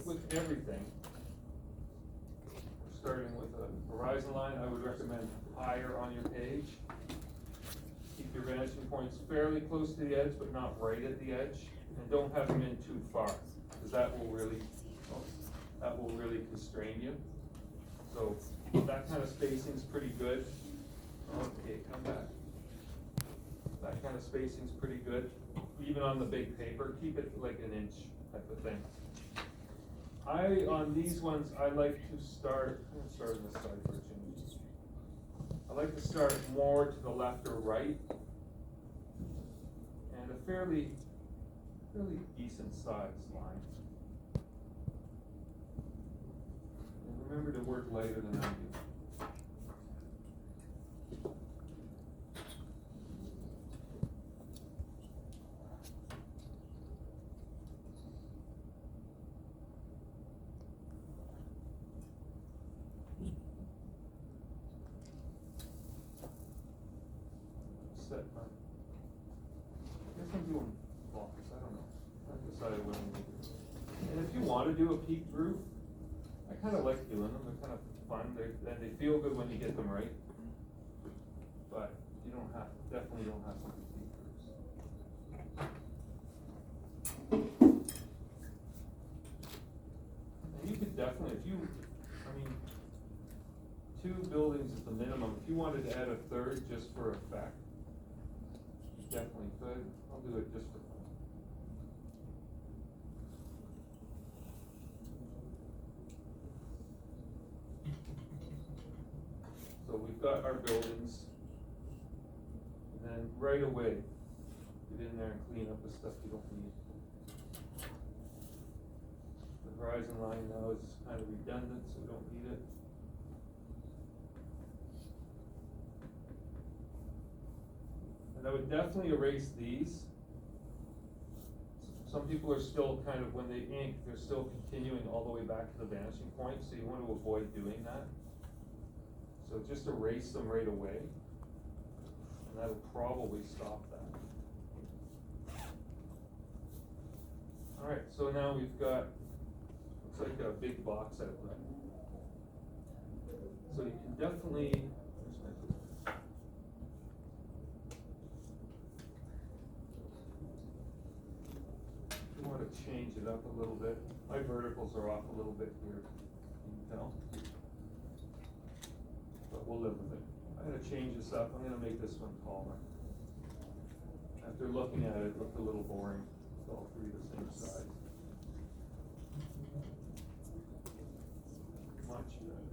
with everything, starting with a horizon line, I would recommend higher on your page. Keep your vanishing points fairly close to the edge, but not right at the edge, and don't have them in too far, because that will really constrain you. So that kind of spacing's pretty good. Okay, come back. That kind of spacing's pretty good. Even on the big paper, keep it like an inch type of thing. On these ones, I like to start, I'm gonna start on this side for a change. I like to start more to the left or right. And a fairly decent sized line. And remember to work lighter than I do. Set my, I guess I'm doing blocks, I don't know. I decided what I'm gonna do. And if you want to do a peaked roof, I kind of like doing them, they're kind of fun, and they feel good when you get them right. But you don't have, definitely don't have to do peaked roofs. And you could definitely, if you, I mean, 2 buildings is the minimum. If you wanted to add a third just for effect, you definitely could. I'll do it just for fun. So we've got our buildings, and then right away, get in there and clean up the stuff you don't need. The horizon line now is kind of redundant, so we don't need it. And I would definitely erase these. Some people are still kind of, when they ink, they're still continuing all the way back to the vanishing point, so you want to avoid doing that. So just erase them right away, and that'll probably stop that. Alright, so now we've got, looks like a big box outline. So you can definitely, you want to change it up a little bit. My verticals are off a little bit here, you can tell. But we'll live with it. I'm gonna change this up. I'm gonna make this one taller. After looking at it, it looked a little boring with all 3 the same size. Much better.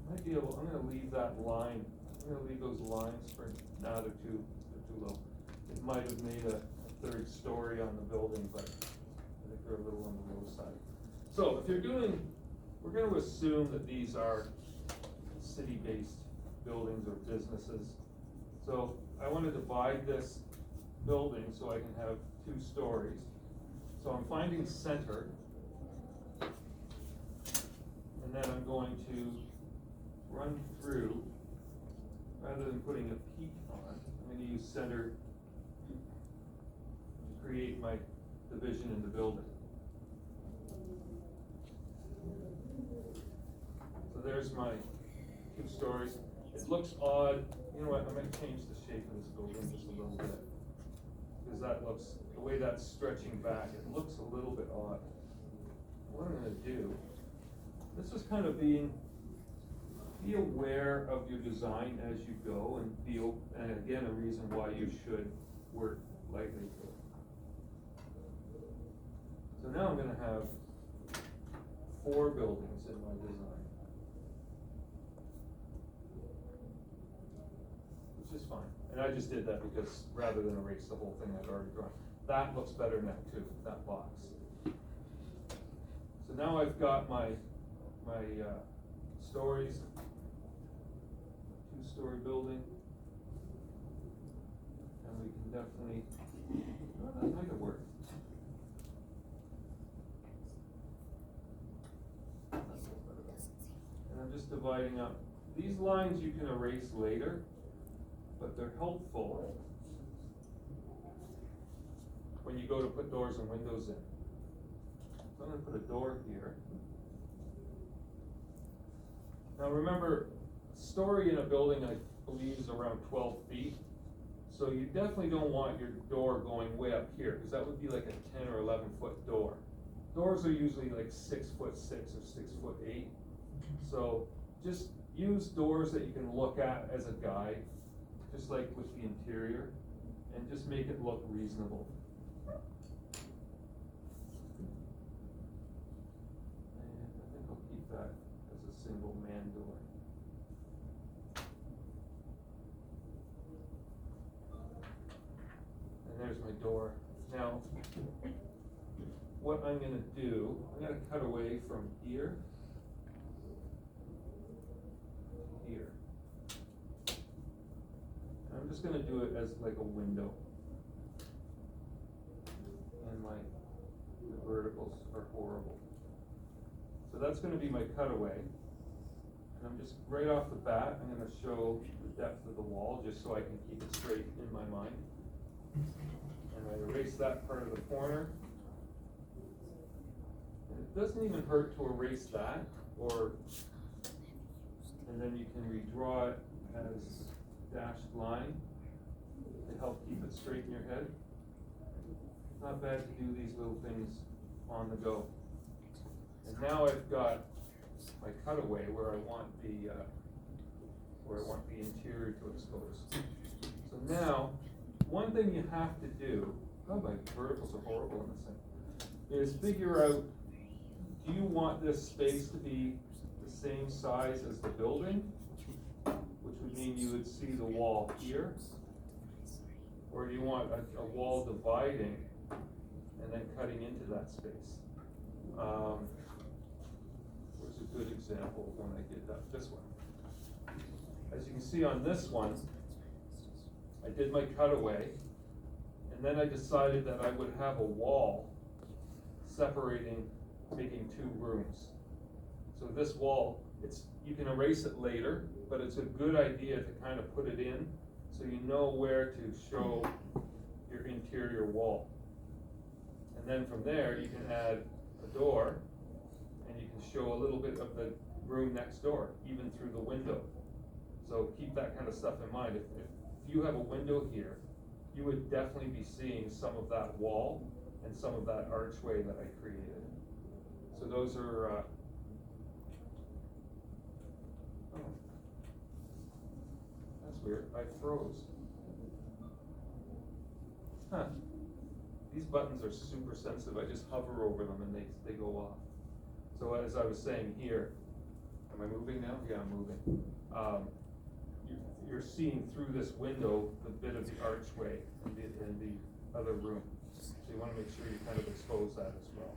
Might be able, I'm gonna leave that line, I'm gonna leave those lines for now, they're too low. It might have made a 3rd story on the building, but I think they're a little on the low side. So if you're doing, we're gonna assume that these are city-based buildings or businesses. So I want to divide this building so I can have 2 stories. So I'm finding center, and then I'm going to run through, rather than putting a peak on, I'm going to use center to create my division in the building. So there's my 2 stories. It looks odd. You know what, I'm going to change the shape of this building just a little bit. Because that looks, the way that's stretching back, it looks a little bit odd. What I'm going to do, this is kind of be aware of your design as you go, and again, a reason why you should work lightly to it. So now I'm going to have 4 buildings in my design, which is fine. And I just did that because rather than erase the whole thing I'd already drawn. That looks better now too, that box. So now I've got my stories, 2-story building, and we can definitely, well, that might have worked. And I'm just just dividing up. These lines you can erase later, but they're helpful when you go to put doors and windows in. So I'm gonna put a door here. Now remember, a story in a building, I believe, is around 12 feet. So you definitely don't want your door going way up here, because that would be like a 10 or 11-foot door. Doors are usually like 6'6" or 6'8". So just use doors that you can look at as a guide, just like with the interior, and just make it look reasonable. And I think I'll keep that as a single man door. And there's my door. Now, what I'm gonna do, I'm gonna cut away from here to here. And I'm just gonna do it as like a window. And the verticals are horrible. So that's gonna be my cutaway. And I'm just, right off the bat, I'm gonna show the depth of the wall, just so I can keep it straight in my mind. And I erase that part of the corner. And it doesn't even hurt to erase that, and then you can redraw it as dashed line to help keep it straight in your head. Not bad to do these little things on the go. And now I've got my cutaway where I want the interior to expose. So now, one thing you have to do, oh, my verticals are horrible in this thing, is figure out, do you want this space to be the same size as the building, which would mean you would see the wall here, or do you want a wall dividing and then cutting into that space? Where's a good example of when I did that? This one. As you can see on this one, I did my cutaway, and then I decided that I would have a wall separating, making two rooms. So this wall, you can erase it later, but it's a good idea to kind of put it in so you know where to show your interior wall. And then from there, you can add a door, and you can show a little bit of the room next door, even through the window. So keep that kind of stuff in mind. If you have a window here, you would definitely be seeing some of that wall and some of that archway that I created. So those are, oh, that's weird, I froze. Huh, these buttons are super sensitive, I just hover over them and they go off. So as I was saying here, am I moving now? Yeah, I'm moving. You're seeing through this window the bit of the archway and the other room. So you want to make sure you kind of expose that as well.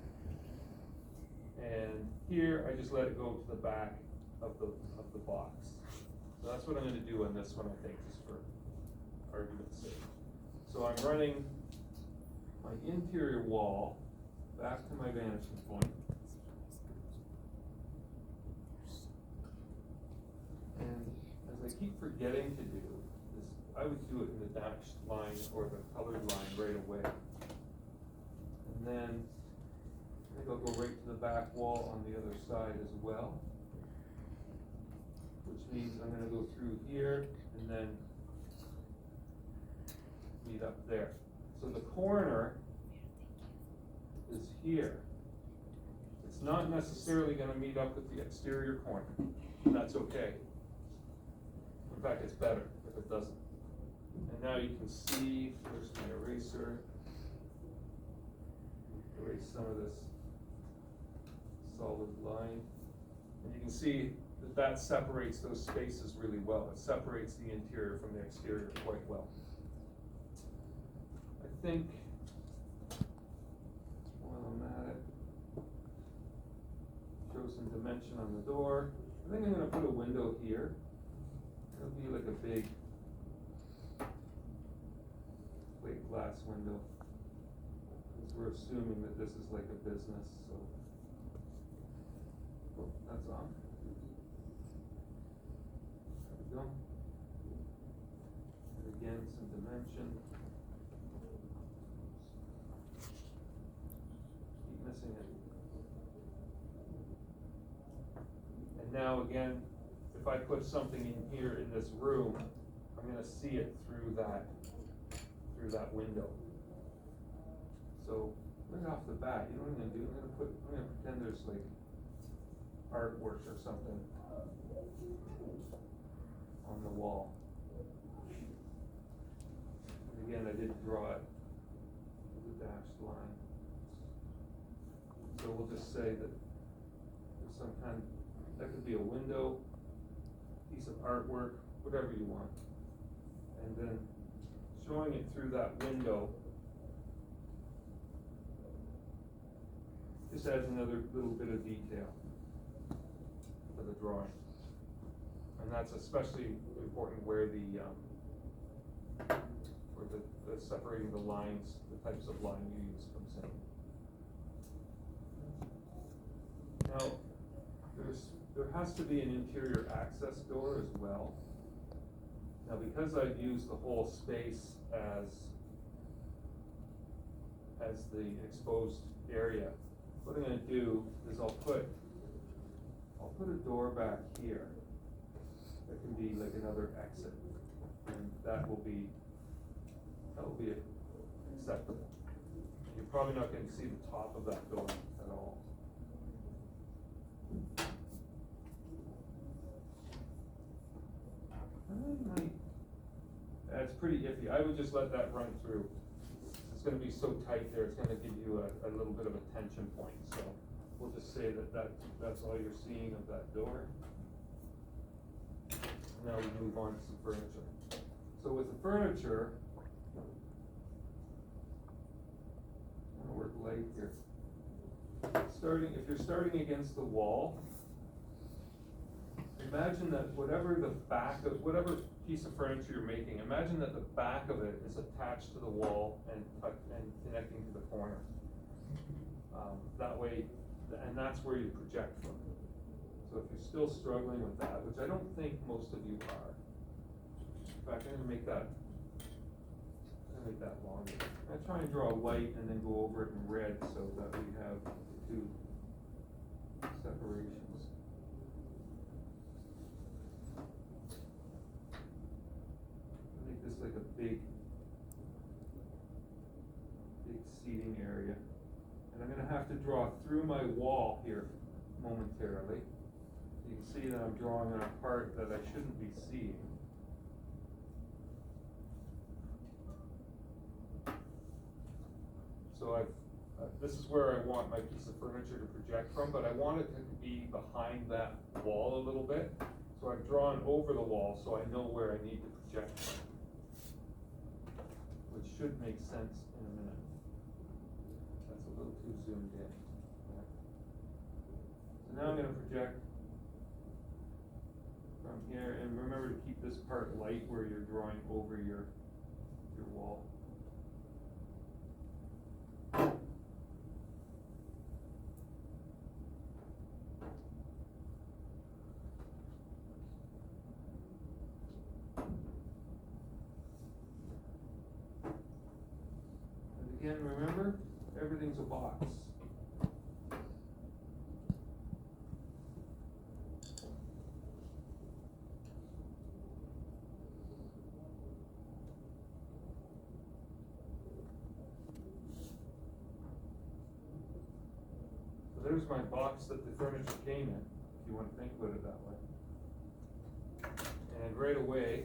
And here, I just let it go to the back of the box. So that's what I'm going to do on this one, I think, just for argument's sake. So I'm running my interior wall back to my vanishing point. And as I keep forgetting to do this, I would do it in the dashed line or the colored line right away. And then I think I'll go right to the back wall on the other side as well, which means I'm going to go through here and then meet up there. So the corner is here. It's not necessarily going to meet up with the exterior corner, and that's okay. In fact, it's better if it doesn't. And now you can see, there's my eraser. Erase some of this solid line. And you can see that separates those spaces really well. It separates the interior from the exterior quite well. I think, while I'm at it, show some dimension on the door. I think I'm going to put a window here. It'll be like a big plate glass window, because we're assuming that this is like a business, so. Oh, that's on. them. And again, some dimension. Keep missing it. And now again, if I put something in here in this room, I'm gonna see it through that window. So right off the bat, you know what I'm gonna do? I'm gonna pretend there's like artwork or something on the wall. And again, I did draw it with a dashed line. So we'll just say that there's some kind, that could be a window, piece of artwork, whatever you want. And then showing it through that window just adds another little bit of detail to the drawing. And that's especially important where the separating the lines, the types of line you use comes in. Now, there has to be an interior access door as well. Now, because I've used the whole space as the exposed area, what I'm gonna do is I'll put a door back here. That can be like another exit, and that will be acceptable. You're probably not gonna see the top of that door at all. That's pretty iffy. I would just let that run through. It's gonna be so tight there, it's gonna give you a little bit of a tension point. So we'll just say that's all you're seeing of that door. Now we move on to some furniture. So with the furniture, I'm gonna work light here. If you're starting against the wall, imagine that whatever piece of furniture you're making, imagine that the back of it is attached to the wall and connecting to the corner. That way, and that's where you project from. So if you're still struggling with that, which I don't think most of you are, in fact, I'm gonna make that longer. I'm gonna try and draw a light and then go over it in red so that we have two separations. Make this like a big seating area. And I'm gonna have to draw through my wall here momentarily. You can see that I'm drawing on a part that I shouldn't be seeing. So this is where I want my piece of furniture to project from, but I want it to be behind that wall a little bit. So I've drawn over the wall so I know where I need to project from, which should make sense in a minute. That's a little too zoomed in. So now I'm going to project from here, and remember to keep this part light where you're drawing over your wall. And again, remember, everything's a box. There's my box that the furniture came in, if you want to think about it that way. And right away,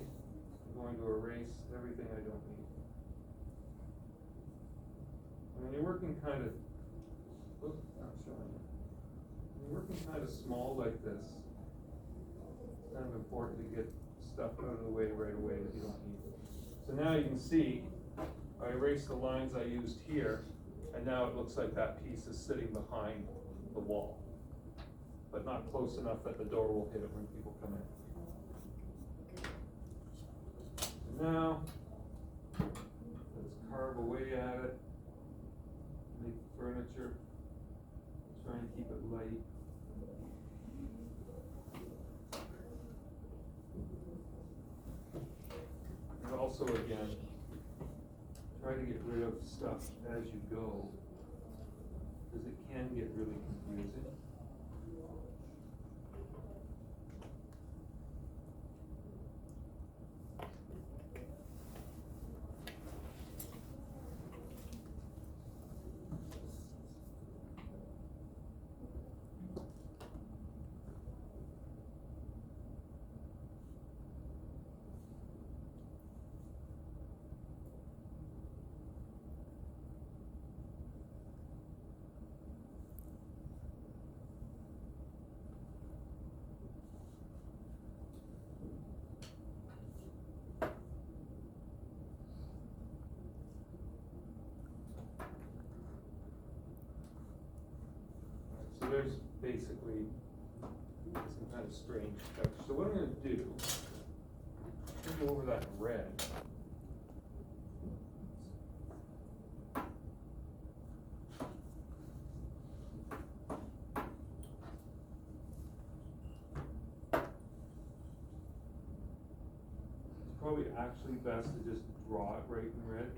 I'm going to erase everything I don't need. And when you're working kind of, not showing it. When you're working kind of small like this, it's kind of important to get stuff out of the way right away that you don't need. So now you can see, I erased the lines I used here, and now it looks like that piece is sitting behind the wall, but not close enough that the door will hit it when people come in. So now, let's carve away at it, make the furniture, try and keep it light. also, again, try to get rid of stuff as you go, because it can get really confusing. So there's basically some kind of strange texture. So what I'm gonna do, I'm gonna go over that in red. It's probably actually best to just draw it right in red.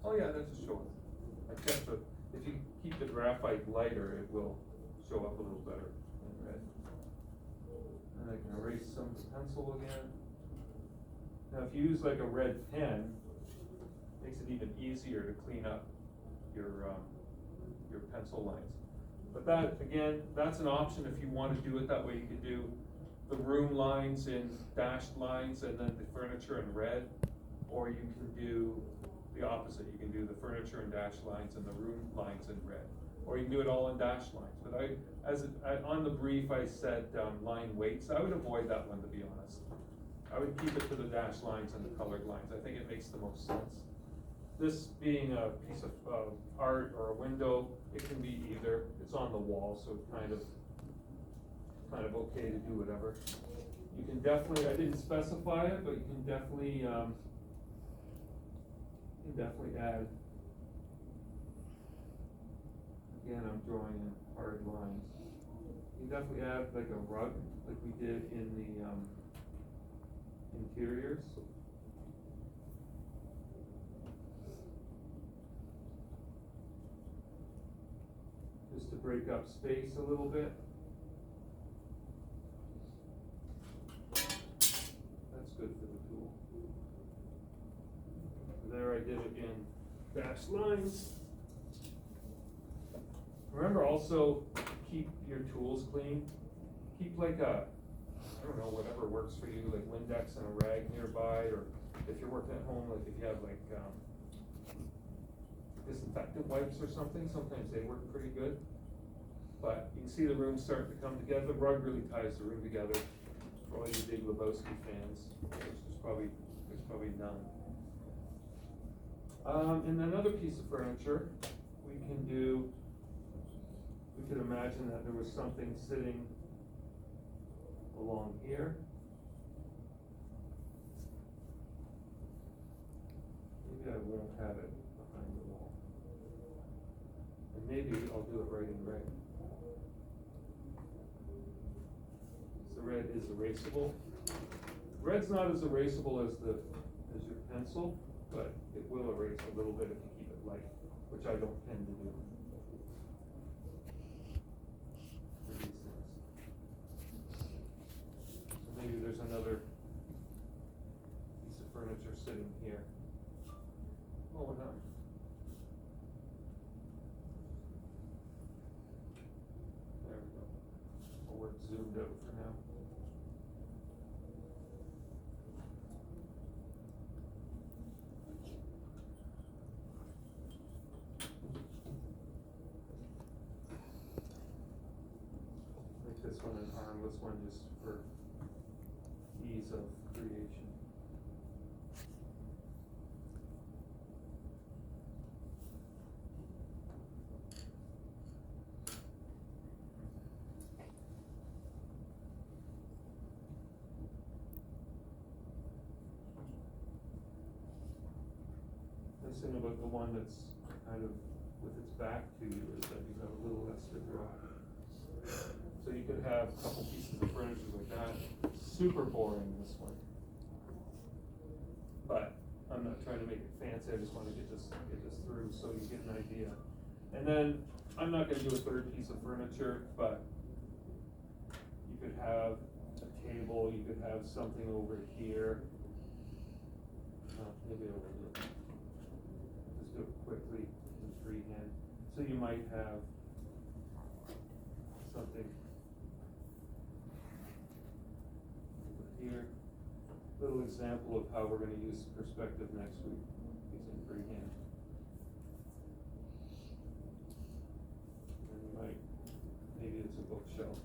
Oh yeah, that's a short. I guess if you keep the graphite lighter, it will show up a little better in red. And I can erase some pencil again. Now if you use like a red pen, it makes it even easier to clean up your pencil lines. But that, again, that's an option if you want to do it that way. You could do the room lines in dashed lines and then the furniture in red, or you can do the opposite. You can do the furniture in dashed lines and the room lines in red, or you can do it all in dashed lines. But on the brief, I said line weights. I would avoid that one, to be honest. I would keep it to the dashed lines and the colored lines. I think it makes the most sense. This being a piece of art or a window, it can be either. It's on the wall, so it's kind of okay to do whatever. You can definitely, I didn't specify it, but you can definitely add. Again, I'm drawing in hard lines. You can definitely add like a rug, like we did in the interiors. Just to break up space a little bit. That's good for the tool. There I did it in dashed lines. Remember also, keep your tools clean. Keep like a, I don't know, whatever works for you, like Windex and a rag nearby, or if you're working at home, like if you have like disinfectant wipes or something, sometimes they work pretty good. But you can see the room starting to come together. The rug really ties the room together. For all you big Lebowski fans, which there's probably none. And another piece of furniture, we could imagine that there was something sitting along here. Maybe I won't have it behind the wall. And maybe I'll do it right in red. So red is erasable. Red's not as erasable as your pencil, but it will erase a little bit if you keep it light, which I don't tend to do for these things. So maybe there's another piece of furniture sitting here. Oh no. There we go. I'll work zoomed out for now. This one an armless one just for ease of creation. nice thing about the one that's kind of with its back to you is that you have a little less to draw. So you could have a couple pieces of furniture like that. Super boring, this one. But I'm not trying to make it fancy, I just want to get this through so you get an idea. And then, I'm not gonna do a third piece of furniture, but you could have a table, you could have something over here. Maybe I'll do it. Just do it quickly in freehand. So you might have something over here. Little example of how we're gonna use perspective next week using freehand. And you might, maybe it's a bookshelf.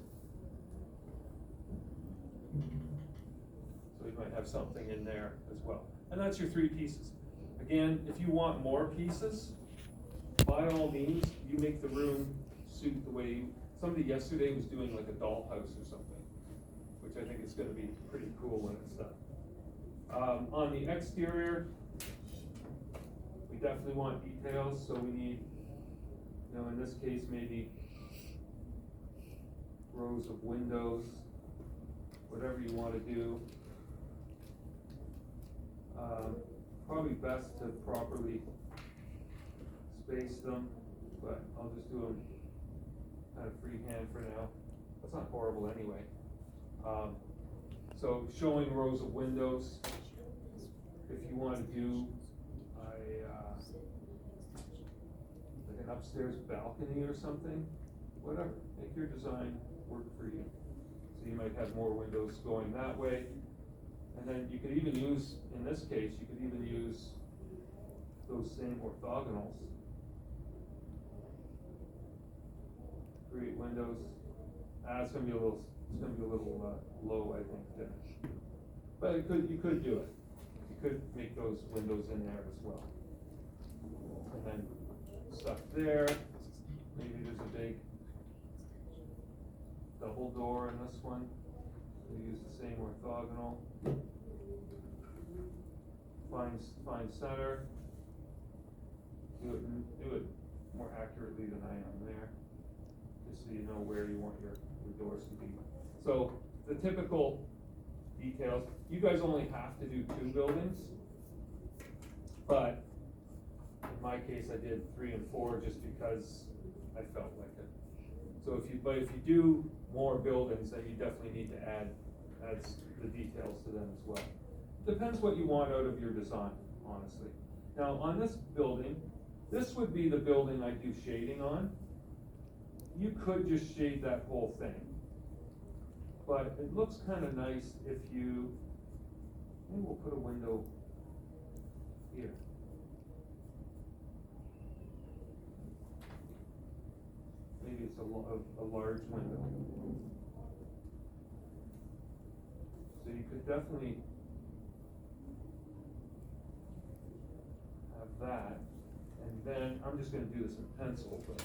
So you might have something in there as well. And that's your 3 pieces. Again, if you want more pieces, by all means, you make the room suit the way you, somebody yesterday was doing like a dollhouse or something, which I think is gonna be pretty cool when it's done. On the exterior, we definitely want details, so we need, you know, in this case, maybe rows of windows, whatever you want to do. Probably best to properly space them, but I'll just do them kind of freehand for now. That's not horrible anyway. So showing rows of windows, if you want to do like an upstairs balcony or something, whatever, make your design work for you. So you might have more windows going that way. And then you could even use, in this case, you could even use those same orthogonals. Create windows. It's gonna be a little low, I think, finish. But you could do it. You could make those windows in there as well. And then stuff there. Maybe there's a big double door in this one. We use the same orthogonal. Find center. Do it more accurately than I am there, just so you know where you want your doors to be. So the typical details. You guys only have to do 2 buildings, but in my case, I did 3 and 4 just because I felt like it. So if you do more buildings, then you definitely need to add the details to them as well. Depends what you want out of your design, honestly. Now on this building, this would be the building I do shading on. You could just shade that whole thing. But it looks kind of nice if you, maybe we'll put a window here. Maybe it's a large window. So you could definitely have that. And then, I'm just gonna do this in pencil, but.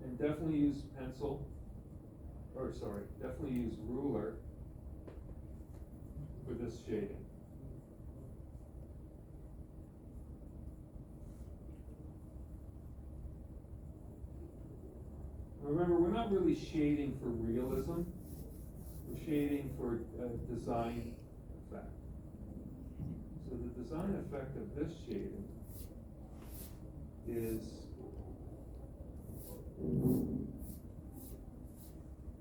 And definitely use pencil, definitely use ruler for this shading. Remember, we're not really shading for realism, we're shading for design effect. So the design effect of this shading is,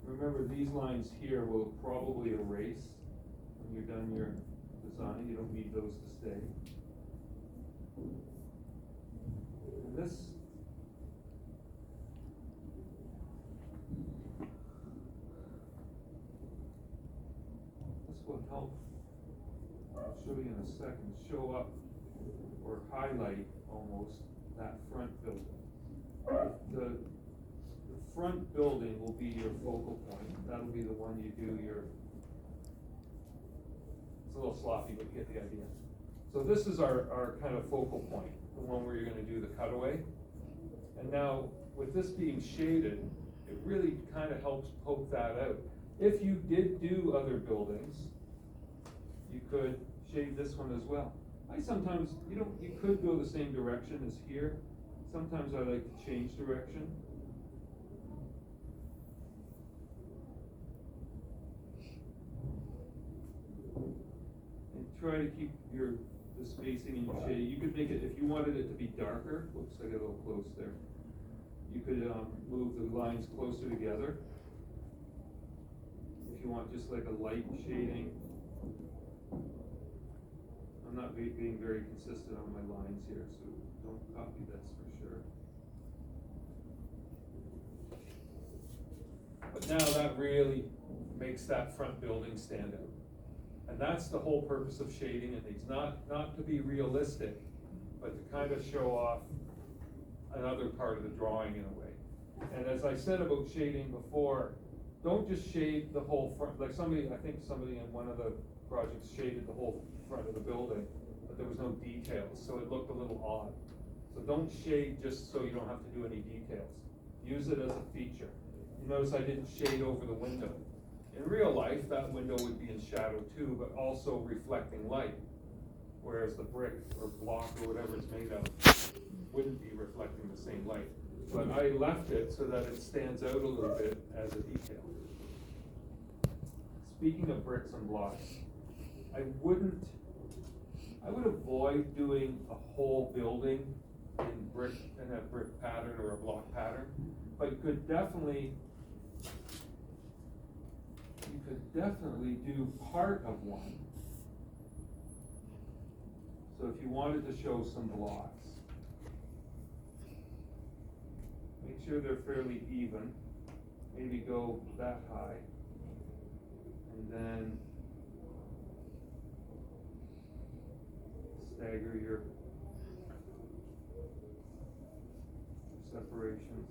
remember these lines here will probably erase when you're done your design, you don't need those to stay. And this will help, I'll show you in a second, show up or highlight almost that front building. The front building will be your focal point. That'll be the one you do your, it's a little sloppy, but you get the idea. So this is our kind of focal point, the one where you're gonna do the cutaway. And now, with this being shaded, it really kind of helps poke that out. If you did do other buildings, you could shade this one as well. I sometimes, you could go the same direction as here. Sometimes I like to change direction. And try to keep the spacing in your shade. You could make it, if you wanted it to be darker, whoops, I got a little close there. You could move the lines closer together. If you want just like a light shading. I'm not being very consistent on my lines here, so don't copy this for sure. But now that really makes that front building stand out. And that's the whole purpose of shading. It needs not to be realistic, but to kind of show off another part of the drawing in a way. And as I said about shading before, don't just shade the whole front. Like I think somebody in one of the projects shaded the whole front of the building, but there was no details, so it looked a little odd. So don't shade just so you don't have to do any details. Use it as a feature. You notice I didn't shade over the window. In real life, that window would be in shadow too, but also reflecting light, whereas the brick or block or whatever it's made of wouldn't be reflecting the same light. But I left it so that it stands out a little bit as a detail. Speaking of bricks and blocks, I would avoid doing a whole building in a brick pattern or a block pattern, but you could definitely do part of one. So if you wanted to show some blocks, make sure they're fairly even, maybe go that high, and then stagger your separations,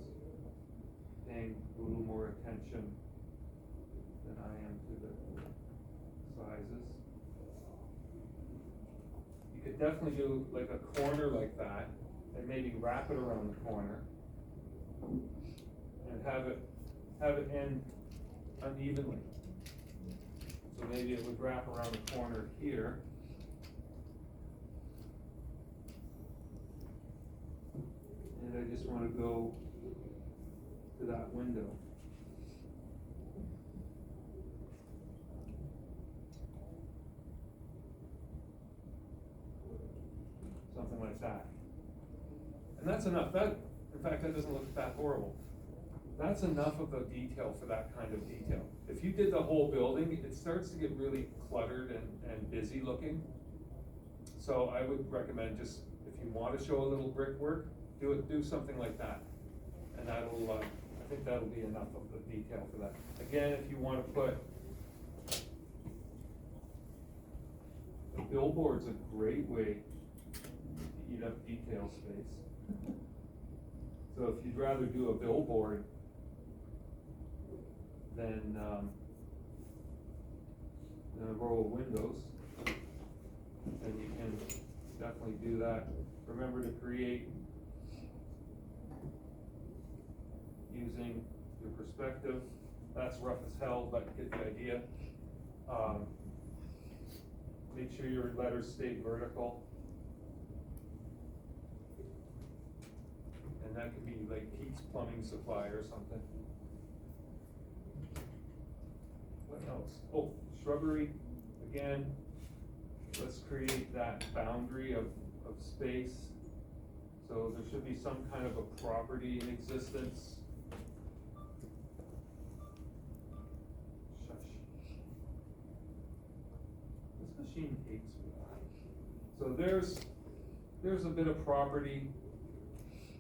paying a little more attention than I am to the sizes. You could definitely do like a corner like that, and maybe wrap it around the corner, and have it end unevenly. So maybe it would wrap around the corner here. And I just want to go to that window. Something like that. And that's enough. In fact, that doesn't look that horrible. That's enough of a detail for that kind of detail. If you did the whole building, it starts to get really cluttered and busy looking. So I would recommend just, if you want to show a little brickwork, do something like that. And that'll, I think that'll be enough of the detail for that. Again, if you want to put, a billboard's a great way to eat up detail space. So if you'd rather do a billboard than a row of windows, then you can definitely do that. Remember to create using your perspective. That's rough as hell, but you get the idea. Make sure your letters stay vertical. And that could be like Pete's Plumbing Supply or something. What else? Oh, shrubbery. Again, let's create that boundary of space. So there should be some kind of a property in existence. Shush. This machine hates me. So there's a bit of property.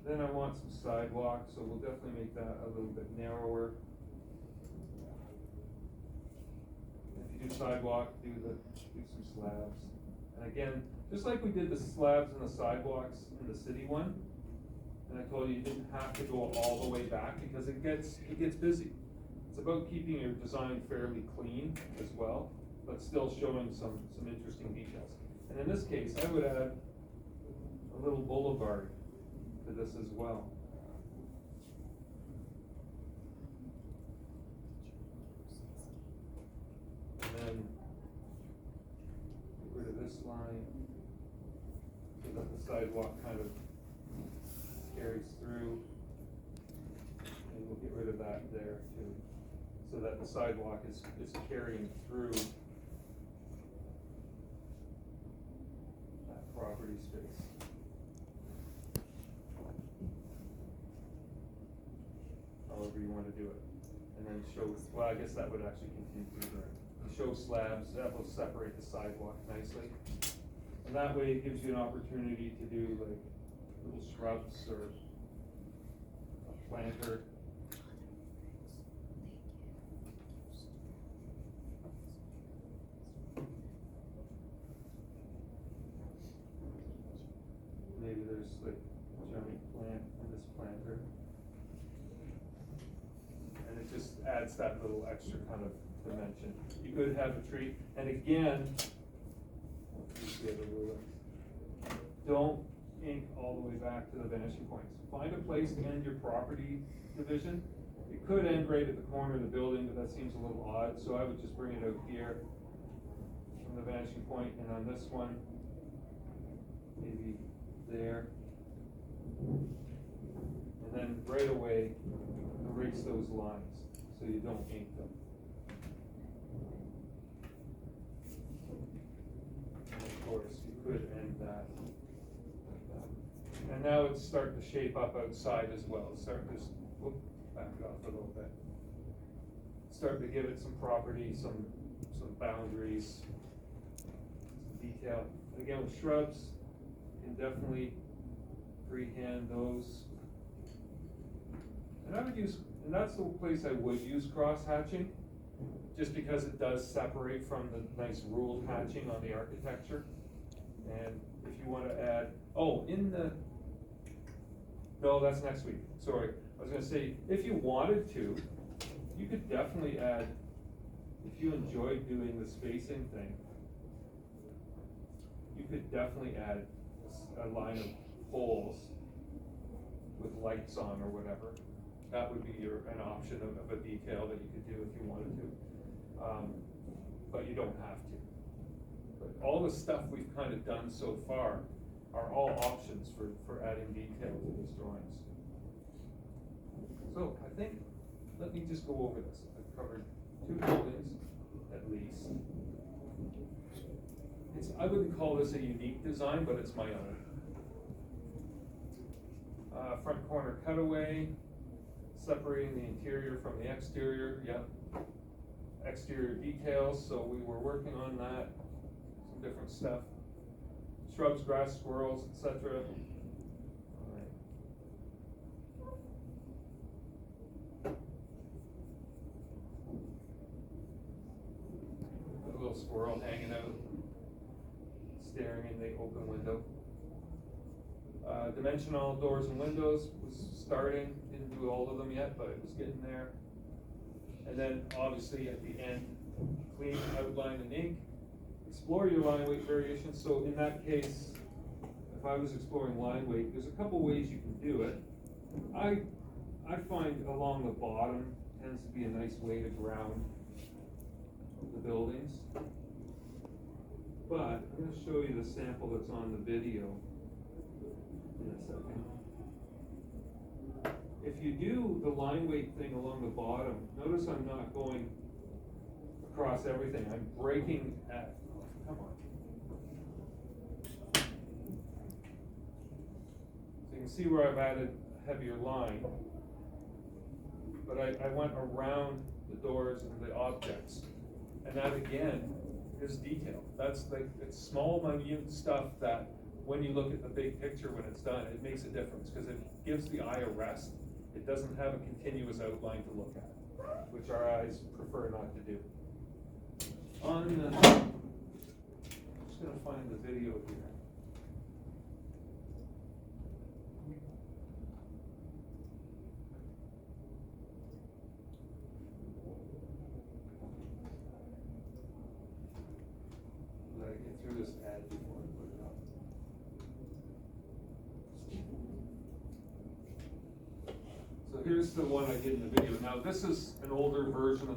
Then I want some sidewalk, so we'll definitely make that a little bit narrower. If you do sidewalk, do some slabs. And again, just like we did the slabs and the sidewalks in the city one, and I told you didn't have to go all the way back because it gets busy. It's about keeping your design fairly clean as well, but still showing some interesting details. And in this case, I would add a little boulevard to this as well. sidewalk kind of carries through. And we'll get rid of that there too, so that the sidewalk is carrying through that property space. However you want to do it. And then show, well, I guess that would actually continue through there. Show slabs, that will separate the sidewalk nicely. And that way it gives you an opportunity to do like little shrubs or a planter. Maybe there's like a giant plant in this planter. And it just adds that little extra kind of dimension. You could have a tree, and again, use the other ruler. Don't ink all the way back to the vanishing points. Find a place to end your property division. It could end right at the corner of the building, but that seems a little odd, so I would just bring it out here from the vanishing point, and on this one, maybe there. And then right away, erase those lines so you don't ink them. And of course, you could end that like that. And now it's starting to shape up outside as well. It's starting to, back it off a little bit. Starting to give it some property, some boundaries, some detail. And again, with shrubs, you can definitely freehand those. And I would use, and that's the place I would use cross hatching, just because it does separate from the nice ruled hatching on the architecture. And if you want to add, no, that's next week, sorry. I was gonna say, if you wanted to, you could definitely add, if you enjoyed doing the spacing thing, you could definitely add a line of poles with lights on or whatever. That would be an option of a detail that you could do if you wanted to. But you don't have to. But all the stuff we've kind of done so far are all options for adding detail to these drawings. So I think, let me just go over this. I've covered 2 buildings at least. I wouldn't call this a unique design, but it's my own. Front corner cutaway, separating the interior from the exterior, yep. Exterior details, so we were working on that, some different stuff. Shrubs, grass, squirrels, etc. A little squirrel hanging out, staring in the open window. Dimensional doors and windows was starting, didn't do all of them yet, but it was getting there. And then obviously at the end, clean outline and ink. Explore your line weight variations. So in that case, if I was exploring line weight, there's a couple ways you can do it. I find along the bottom tends to be a nice way to ground the buildings. But I'm going to show you the sample that's on the video in a second. If you do the line weight thing along the bottom, notice I'm not going across everything. I'm breaking at, come on. So you can see where I've added a heavier line, but I went around the doors and the objects. And that again is detail. That's like, it's small, minute stuff that when you look at the big picture when it's done, it makes a difference because it gives the eye a rest. It doesn't have a continuous outline to look at, which our eyes prefer not to do. I'm just going to find the video here. Let me get through this ad before I put it up. So here's the one I did in the video. Now this is an older version of the